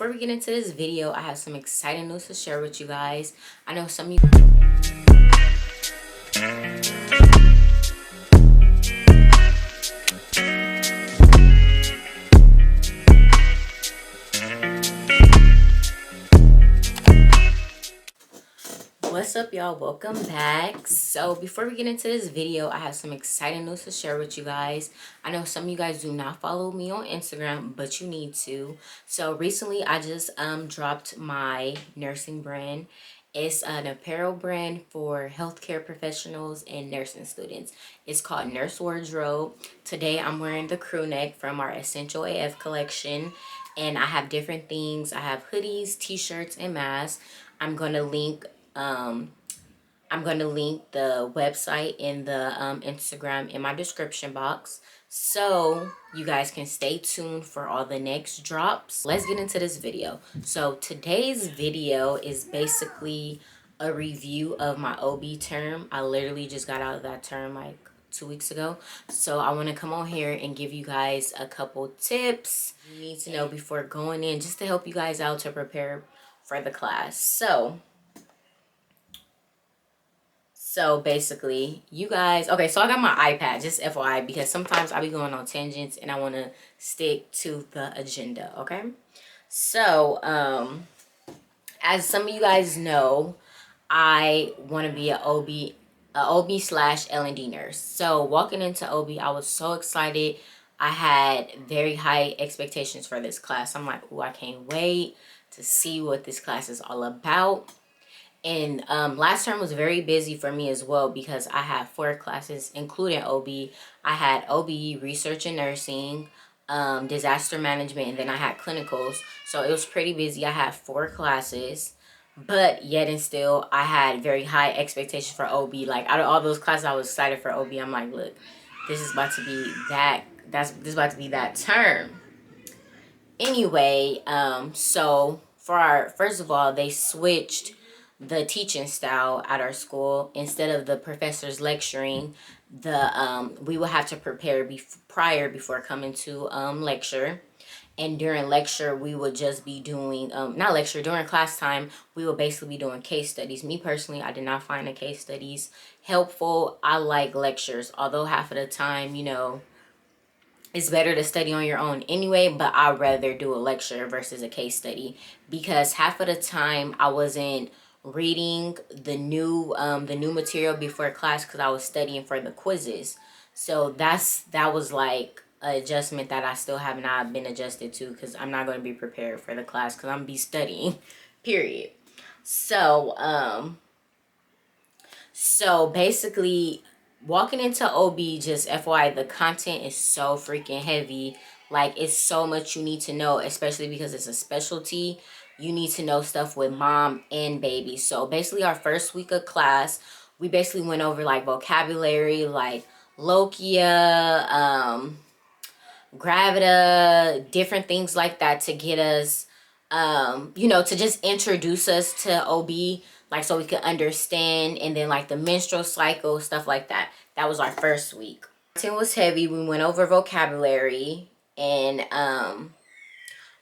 Before we get into this video, I have some exciting news to share with you guys. I know some of you... What's up, y'all? Welcome back. So before we get into this video, I have some exciting news to share with you guys. I know some of you guys do not follow me on Instagram, but you need to. So recently I just dropped my nursing brand. It's an apparel brand for healthcare professionals and nursing students. It's called Nurse Wardrobe. Today I'm wearing the crew neck from our Essential AF collection, and I have different things. I have hoodies, t-shirts, and masks. I'm going to link the website and the Instagram in my description box, so you guys can stay tuned for all the next drops. Let's get into this video. So today's video is basically a review of my OB term. I literally just got out of that term like 2 weeks ago, so I want to come on here and give you guys a couple tips you need to know before going in, just to help you guys out to prepare for the class. So basically, you guys, okay, so I got my iPad, just FYI, because sometimes I be going on tangents and I want to stick to the agenda, okay? So, as some of you guys know, I want to be an OB/L&D nurse. So walking into OB, I was so excited. I had very high expectations for this class. I'm like, oh, I can't wait to see what this class is all about. And last term was very busy for me as well, because I had 4 classes, including OB. I had OB, research and nursing, disaster management, and then I had clinicals. So it was pretty busy. I had 4 classes, but yet and still, I had very high expectations for OB. Like, out of all those classes, I was excited for OB. I'm like, look, this is about to be that. This is about to be that term. Anyway, so for our, first of all, they switched the teaching style at our school. Instead of the professors lecturing, we will have to prepare prior before coming to lecture. And during lecture, we would just be doing not lecture, during class time, we will basically be doing case studies. Me personally, I did not find the case studies helpful. I like lectures, although half of the time, you know, it's better to study on your own anyway, but I'd rather do a lecture versus a case study, because half of the time I wasn't reading the new material before class because I was studying for the quizzes. So that was like an adjustment that I still have not been adjusted to, because I'm not going to be prepared for the class because I'm going to be studying, period. So basically, walking into OB, just FYI, the content is so freaking heavy. Like, it's so much you need to know, especially because it's a specialty. You need to know stuff with mom and baby. So basically, our first week of class, we basically went over like vocabulary, like lochia, gravida, different things like that, to get us, you know, to just introduce us to OB, like, so we could understand. And then like the menstrual cycle, stuff like that. That was our first week. It was heavy. We went over vocabulary, and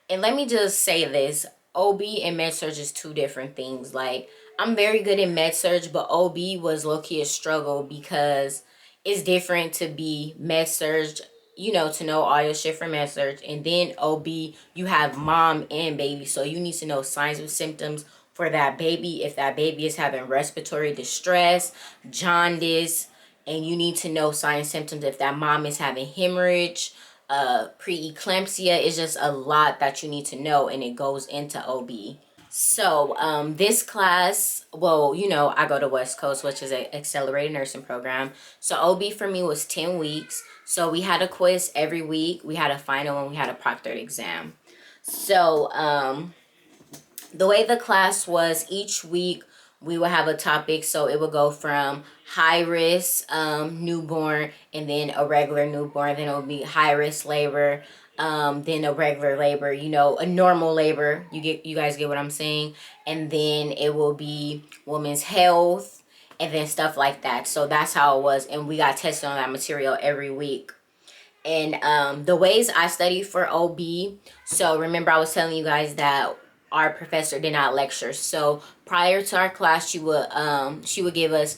let me just say this, OB and med-surg is 2 different things. Like, I'm very good in med-surg, but OB was low-key a struggle, because it's different to be med-surg, you know, to know all your shit for med-surg, and then OB, you have mom and baby, so you need to know signs and symptoms for that baby. If that baby is having respiratory distress, jaundice, and you need to know signs and symptoms if that mom is having hemorrhage, pre-eclampsia. Is just a lot that you need to know, and it goes into OB. So this class, well, you know, I go to West Coast, which is an accelerated nursing program. So OB for me was 10 weeks. So we had a quiz every week. We had a final, and we had a proctored exam. So the way the class was, each week we would have a topic. So it would go from high risk newborn, and then a regular newborn, then it would be high risk labor, then a regular labor, you know, a normal labor. You guys get what I'm saying? And then it will be women's health, and then stuff like that. So that's how it was, and we got tested on that material every week. And the ways I study for OB, so remember I was telling you guys that our professor did not lecture. So prior to our class, she would give us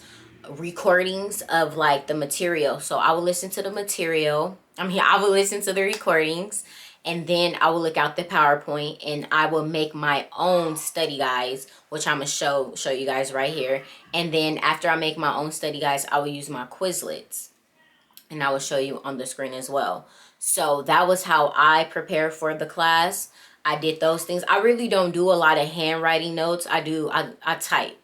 recordings of like the material. So I would listen to the material. I would listen to the recordings, and then I will look out the PowerPoint and I will make my own study guides, which I'm gonna show you guys right here. And then after I make my own study guides, I will use my Quizlets, and I will show you on the screen as well. So that was how I prepare for the class. I did those things. I really don't do a lot of handwriting notes. I type.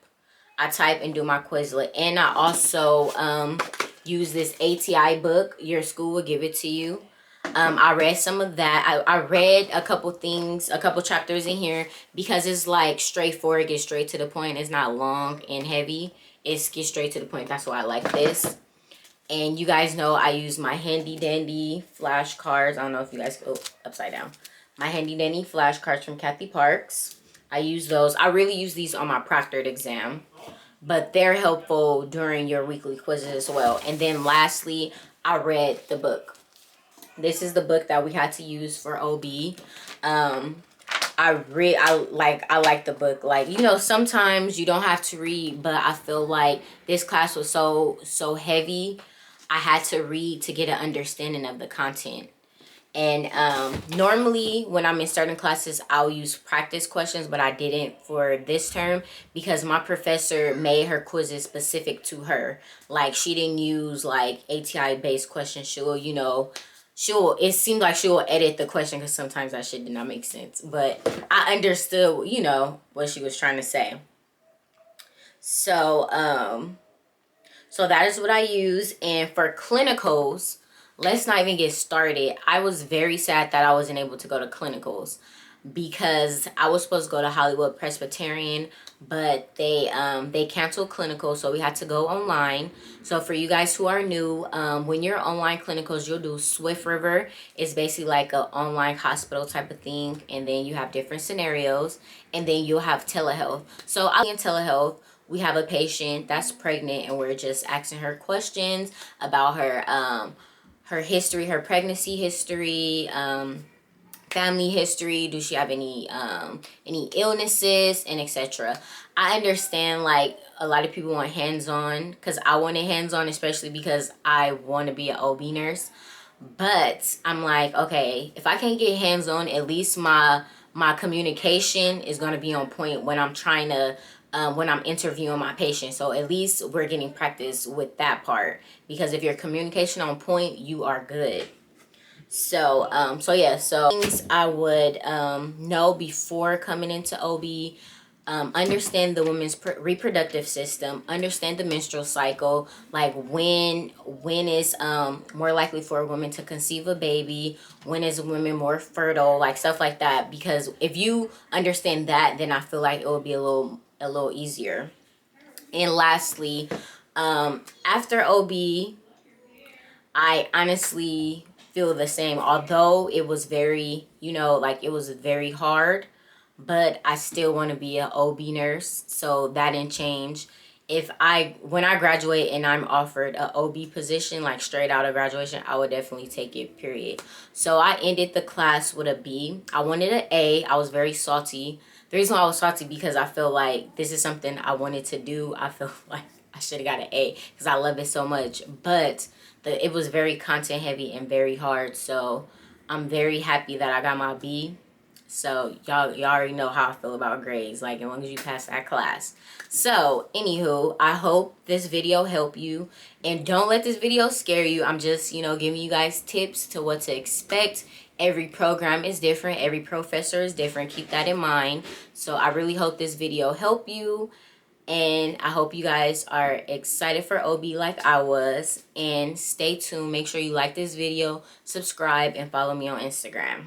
I type and do my Quizlet. And I also use this ATI book. Your school will give it to you. I read some of that. I read a couple things, a couple chapters in here, because it's like straightforward, get straight to the point. It's not long and heavy. It's get straight to the point. That's why I like this. And you guys know I use my handy dandy flashcards. I don't know if you guys go upside down. My handy dandy flashcards from Kathy Parks. I use those. I really use these on my proctored exam, but they're helpful during your weekly quizzes as well. And then lastly, I read the book. This is the book that we had to use for OB. I like the book. Like, you know, sometimes you don't have to read, but I feel like this class was so heavy. I had to read to get an understanding of the content. And normally when I'm in certain classes, I'll use practice questions, but I didn't for this term because my professor made her quizzes specific to her. Like, she didn't use like ATI based questions. It seemed like she will edit the question because sometimes that shit did not make sense. But I understood, what she was trying to say. So that is what I use. And for clinicals, let's not even get started. I was very sad that I wasn't able to go to clinicals because I was supposed to go to Hollywood Presbyterian, but they canceled clinicals, so we had to go online. So for you guys who are new, when you're online clinicals, you'll do Swift River. It's basically like an online hospital type of thing, and then you have different scenarios, and then you'll have telehealth. So I'll be in telehealth. We have a patient that's pregnant, and we're just asking her questions about her history, her pregnancy history, family history. Do she have any illnesses, and etc. I understand like a lot of people want hands-on, because I wanted hands-on, especially because I want to be an OB nurse. But I'm like, okay, if I can't get hands-on, at least my communication is going to be on point when I'm trying to when I'm interviewing my patient. So at least we're getting practice with that part, because if your communication on point, you are good. So things I would know before coming into OB: understand the woman's reproductive system, understand the menstrual cycle, like when is more likely for a woman to conceive a baby, when is a woman more fertile, like stuff like that. Because if you understand that, then I feel like it will be a little easier. And lastly, after OB, I honestly feel the same. Although it was very, it was very hard, but I still want to be an OB nurse. So that didn't change. When I graduate and I'm offered a OB position, like straight out of graduation, I would definitely take it, period. So I ended the class with a B. I wanted an A. I was very salty. The reason why I was salty, because I feel like this is something I wanted to do. I feel like I should have got an A because I love it so much. But it was very content heavy and very hard. So I'm very happy that I got my B. So y'all already know how I feel about grades, like as long as you pass that class. So anywho, I hope this video helped you, and don't let this video scare you. I'm just giving you guys tips to what to expect. Every program is different, every professor is different, keep that in mind. So I really hope this video helped you, and I hope you guys are excited for OB like I was. And stay tuned. Make sure you like this video, subscribe, and follow me on Instagram.